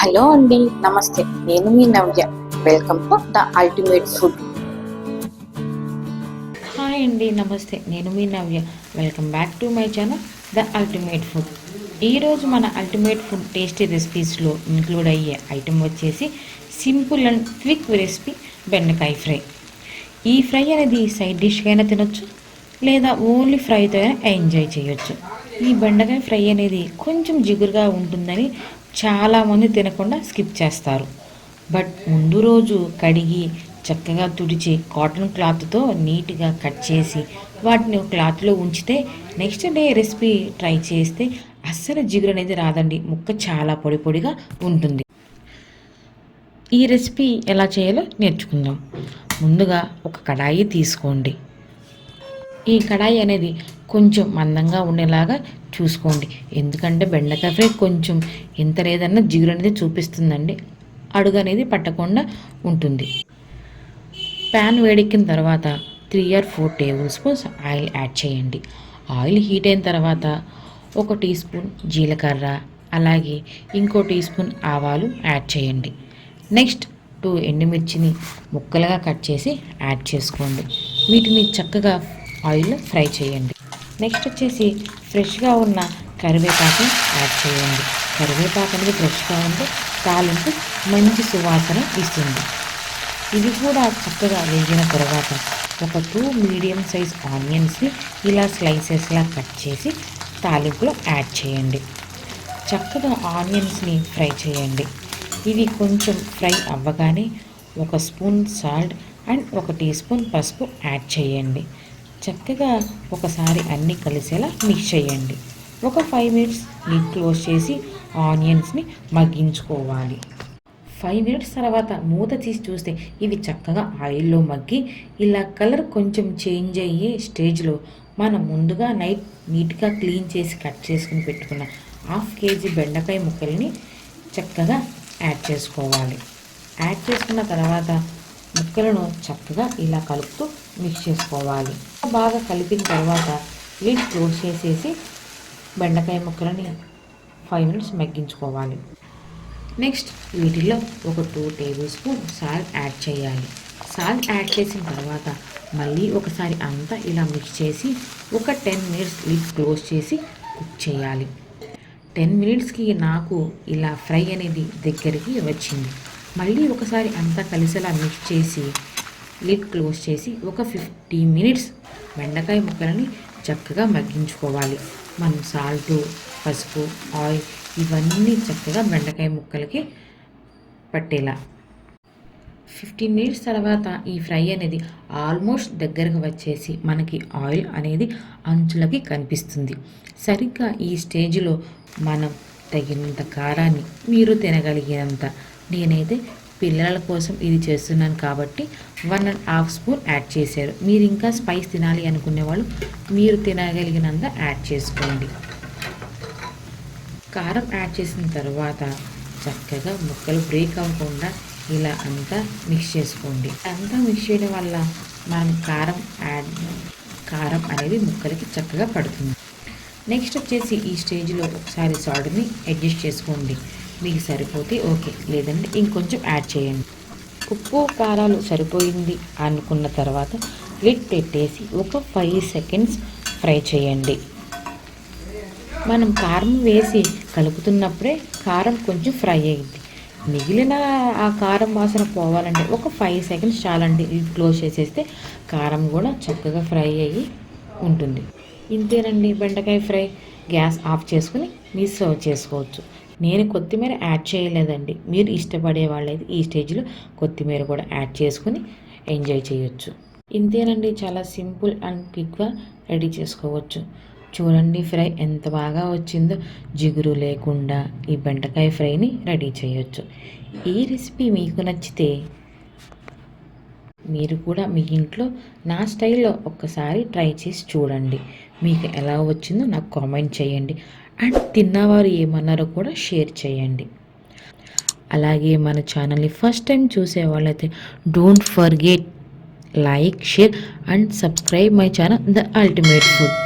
Hello అండి, నమస్తే. నేను మీ Navya. Welcome to the ultimate food. Hi అండి, నమస్తే. నేను మీ Navya. Welcome back to my channel the ultimate food. ఈరోజు మన అల్టిమేట్ ఫుడ్ టేస్టీ రెసిపీస్లో ఇంక్లూడ్ అయ్యే ఐటెం వచ్చేసి సింపుల్ అండ్ క్విక్ రెసిపీ బెండకాయ ఫ్రై. ఈ ఫ్రై అనేది సైడ్ డిష్గా అయినా తినొచ్చు, లేదా ఓన్లీ ఫ్రైతో అయినా ఎంజాయ్ చేయొచ్చు. ఈ బెండకాయ ఫ్రై అనేది కొంచెం జిగురుగా ఉంటుందని చాలామంది తినకుండా స్కిప్ చేస్తారు. బట్ ముందు రోజు కడిగి చక్కగా తుడిచి కాటన్ క్లాత్తో నీట్గా కట్ చేసి వాటిని ఒక క్లాత్లో ఉంచితే నెక్స్ట్ డే రెసిపీ ట్రై చేస్తే అస్సలు జిగురు అనేది రాదండి. ముక్క చాలా పొడి పొడిగా ఉంటుంది. ఈ రెసిపీ ఎలా చేయాలో నేర్చుకుందాం. ముందుగా ఒక కడాయి తీసుకోండి. ఈ కడాయి అనేది కొంచెం మందంగా ఉండేలాగా చూసుకోండి. ఎందుకంటే బెండకాయ ఫ్రై కొంచెం ఎంత లేదన్నా జిగురు అనేది చూపిస్తుందండి. అడుగు అనేది పట్టకుండా ఉంటుంది. ప్యాన్ వేడెక్కిన తర్వాత 3 or 4 table spoons oil add చేయండి. ఆయిల్ హీట్ అయిన తర్వాత 1 టీ స్పూన్ జీలకర్ర, అలాగే ఇంకో టీ స్పూన్ ఆవాలు యాడ్ చేయండి. నెక్స్ట్ 2 ఎండుమిర్చిని ముక్కలుగా కట్ చేసి యాడ్ చేసుకోండి. వీటిని చక్కగా ఆయిల్లో ఫ్రై చేయండి. నెక్స్ట్ వచ్చేసి ఫ్రెష్గా ఉన్న కరివేపాకు యాడ్ చేయండి. కరివేపాకు అనేది ఫ్రెష్గా ఉంటే తాలింపు మంచి సువాసన ఇస్తుంది. ఇది కూడా చక్కగా వేగిన తర్వాత ఒక 2 మీడియం సైజ్ ఆనియన్స్ని ఇలా స్లైసెస్లా కట్ చేసి తాలింపులో యాడ్ చేయండి. చక్కగా ఆనియన్స్ని ఫ్రై చేయండి. ఇవి కొంచెం ఫ్రై అవ్వగానే 1 spoon salt and 1 teaspoon పసుపు యాడ్ చేయండి. చక్కగా ఒకసారి అన్నీ కలిసేలా మిక్స్ చేయండి. ఒక 5 మినిట్స్ లిడ్ క్లోజ్ చేసి ఆనియన్స్ని మగ్గించుకోవాలి. 5 మినిట్స్ తర్వాత మూత తీసి చూస్తే ఇవి చక్కగా ఆయిల్లో మగ్గి ఇలా కలర్ కొంచెం చేంజ్ అయ్యే స్టేజ్లో మనం ముందుగా నీట్గా క్లీన్ చేసి కట్ చేసుకుని పెట్టుకున్న 1/2 kg బెండకాయ ముక్కల్ని చక్కగా యాడ్ చేసుకోవాలి. యాడ్ చేసుకున్న తర్వాత ముక్కలను చక్కగా ఇలా కలుపుతూ మిక్స్ చేసుకోవాలి. బాగా కలిపిన తర్వాత లిడ్ క్లోజ్ చేసేసి బెండకాయ ముక్కలని 5 మినిట్స్ మగ్గించుకోవాలి. నెక్స్ట్ వీటిలో ఒక 2 టేబుల్ స్పూన్ సాల్ట్ యాడ్ చేయాలి. సాల్ట్ యాడ్ చేసిన తర్వాత మళ్ళీ ఒకసారి అంతా ఇలా మిక్స్ చేసి ఒక 10 మినిట్స్ లిడ్ క్లోజ్ చేసి కుక్ చేయాలి. 10 మినిట్స్కి నాకు ఇలా ఫ్రై అనేది దగ్గరికి వచ్చింది. మళ్ళీ ఒకసారి అంతా కలిసేలా మిక్స్ చేసి లిడ్ క్లోజ్ చేసి ఒక 15 మినిట్స్ బెండకాయ ముక్కలని చక్కగా మగ్గించుకోవాలి. మనం సాల్టు, పసుపు, ఆయిల్ ఇవన్నీ చక్కగా బెండకాయ ముక్కలకి పట్టేలా 15 మినిట్స్ తర్వాత ఈ ఫ్రై అనేది ఆల్మోస్ట్ దగ్గరకు వచ్చేసి మనకి ఆయిల్ అనేది అంచులకి కనిపిస్తుంది. సరిగ్గా ఈ స్టేజ్లో మనం తగినంత కారాన్ని మీరు తినగలిగినంత, నేనైతే పిల్లల కోసం ఇది చేస్తున్నాను కాబట్టి 1.5 స్పూన్ యాడ్ చేశారు. మీరు ఇంకా స్పైస్ తినాలి అనుకునే వాళ్ళు మీరు తినగలిగినంత యాడ్ చేసుకోండి. కారం యాడ్ చేసిన తర్వాత చక్కగా ముక్కలు బ్రేక్ అవ్వకుండా ఇలా అంతా మిక్స్ చేసుకోండి. అంతా మిక్స్ చేయడం వల్ల మనం కారం అనేది ముక్కలకి చక్కగా పడుతుంది. నెక్స్ట్ వచ్చేసి ఈ స్టేజ్లో ఒకసారి సాల్ట్ని అడ్జస్ట్ చేసుకోండి. మీకు సరిపోతే ఓకే, లేదంటే ఇంకొంచెం యాడ్ చేయండి. ఉప్పు కారాలు సరిపోయింది అనుకున్న తర్వాత లిడ్ పెట్టేసి ఒక 5 సెకండ్స్ ఫ్రై చేయండి. మనం కారం వేసి కలుపుతున్నప్పుడే కారం కొంచెం ఫ్రై అయ్యింది. మిగిలిన ఆ కారం వాసన పోవాలంటే ఒక 5 సెకండ్స్ చాలండి. లిడ్ క్లోజ్ చేసేస్తే కారం కూడా చక్కగా ఫ్రై అయ్యి ఉంటుంది. ఇంతేనండి బెండకాయ ఫ్రై. గ్యాస్ ఆఫ్ చేసుకుని మీరు సర్వ్ చేసుకోవచ్చు. నేను కొత్తిమీర యాడ్ చేయలేదండి. మీరు ఇష్టపడే వాళ్ళైతే ఈ స్టేజ్లో కొత్తిమీర కూడా యాడ్ చేసుకుని ఎంజాయ్ చేయొచ్చు. ఇంతేనండి, చాలా సింపుల్ అండ్ క్విక్గా రెడీ చేసుకోవచ్చు. చూడండి ఫ్రై ఎంత బాగా వచ్చిందో. జిగురు లేకుండా ఈ బెండకాయ ఫ్రైని రెడీ చేయొచ్చు. ఈ రెసిపీ మీకు నచ్చితే మీరు కూడా మీ ఇంట్లో నా స్టైల్లో ఒక్కసారి ట్రై చేసి చూడండి. మీకు ఎలా వచ్చిందో నాకు కామెంట్ చేయండి. అండ్ తిన్నవారు ఏమన్నారో కూడా షేర్ చేయండి. అలాగే మన ఛానల్ని ఫస్ట్ టైం చూసే వాళ్ళైతే don't forget like, share and subscribe my channel the ultimate food.